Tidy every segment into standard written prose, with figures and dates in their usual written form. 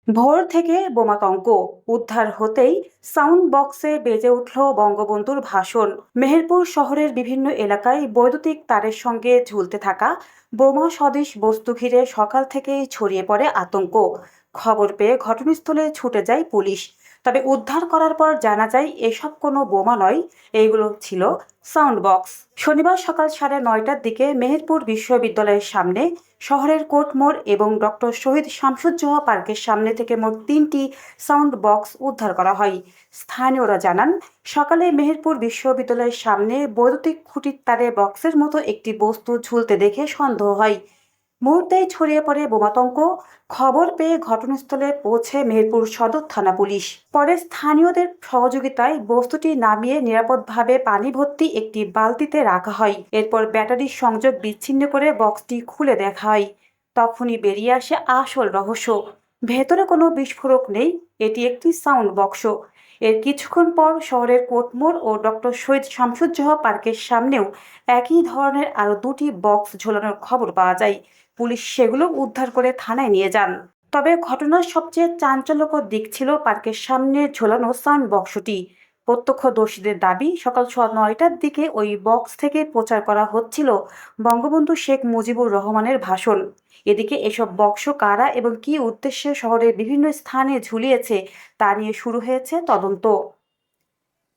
ভোর থেকে বোমাতঙ্ক উদ্ধার হতেই সাউন্ড বক্সে বেজে উঠল বঙ্গবন্ধুর ভাষণ। মেহেরপুর শহরের বিভিন্ন এলাকায় বৈদ্যুতিক তারের সঙ্গে ঝুলতে থাকা বোমা সদৃশ বস্তু ঘিরে সকাল থেকেই ছড়িয়ে পড়ে আতঙ্ক। খবর পেয়ে ঘটনাস্থলে ছুটে যায় পুলিশ। তবে উদ্ধার করার পর জানা যায় এসব কোনো বোমা নয়, এগুলো ছিল সাউন্ড বক্স। শনিবার সকাল 9:30টার দিকে মেহেরপুর বিশ্ববিদ্যালয়ের সামনে, শহরের কোর্ট মোড় এবং ডক্টর শহীদ শামসুজ্জোহা পার্কের সামনে থেকে মোট 3টি সাউন্ড বক্স উদ্ধার করা হয়। স্থানীয়রা জানান, সকালে মেহেরপুর বিশ্ববিদ্যালয়ের সামনে বৈদ্যুতিক খুঁটির তারে বক্সের মতো একটি বস্তু ঝুলতে দেখে সন্দেহ হয়। মুহূর্তেই ছড়িয়ে পড়ে বোমাতঙ্ক। খবর পেয়ে ঘটনাস্থলে পৌঁছে মেহেরপুর সদর থানা পুলিশ। পরে স্থানীয়দের সহযোগিতায় বস্তুটি নামিয়ে নিরাপদভাবে পানি ভর্তি একটি বালতিতে রাখা হয়। এরপর ব্যাটারির সংযোগ বিচ্ছিন্ন করে বক্সটি খুলে দেখা হয়। তখনই বেরিয়ে আসে আসল রহস্য। ভেতরে কোনো বিস্ফোরক নেই, এটি একটি সাউন্ড বক্স। এর কিছুক্ষণ পর শহরের কোর্টমোড় ও ডক্টর শহীদ শামসুজ্জোহা পার্কের সামনেও একই ধরনের আরও 2টি বক্স ঝোলানোর খবর পাওয়া যায়। পুলিশ সেগুলো উদ্ধার করে থানায় নিয়ে যান। তবে ঘটনার সবচেয়ে চাঞ্চল্যকর দিক ছিল পার্কের সামনে ঝোলানো সাউন্ড বক্সটি। প্রত্যক্ষদর্শীদের দাবি, সকাল 9টার দিকে ওই বক্স থেকে প্রচার করা হচ্ছিল বঙ্গবন্ধু শেখ মুজিবুর রহমানের ভাষণ। এদিকে এসব বক্স কারা এবং কী উদ্দেশ্যে শহরের বিভিন্ন স্থানে ঝুলিয়েছে তা নিয়ে শুরু হয়েছে তদন্ত।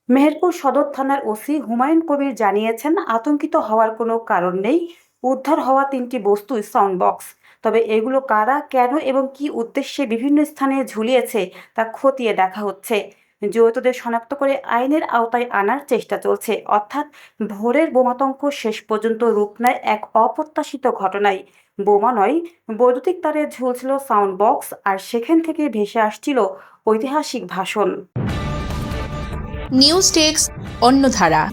মেহেরপুর সদর থানার ওসি হুমায়ুন কবির জানিয়েছেন, আতঙ্কিত হওয়ার কোনো কারণ নেই। উদ্ধার হওয়া 3টি বস্তুই সাউন্ড বক্স। তবে এগুলো কারা, কেন এবং কী উদ্দেশ্যে বিভিন্ন স্থানে ঝুলিয়েছে তা খতিয়ে দেখা হচ্ছে। জড়িতদের শনাক্ত করে আইনের আওতায় আনার চেষ্টা চলছে। অর্থাৎ ভোরের বোমাতঙ্ক শেষ পর্যন্ত রূপ নেয় এক অপ্রত্যাশিত ঘটনায়। বোমা নয়, বৈদ্যুতিক তারে ঝুলছিল সাউন্ড বক্স, আর সেখান থেকে ভেসে আসছিল ঐতিহাসিক ভাষণ। News desk অন্যধারা।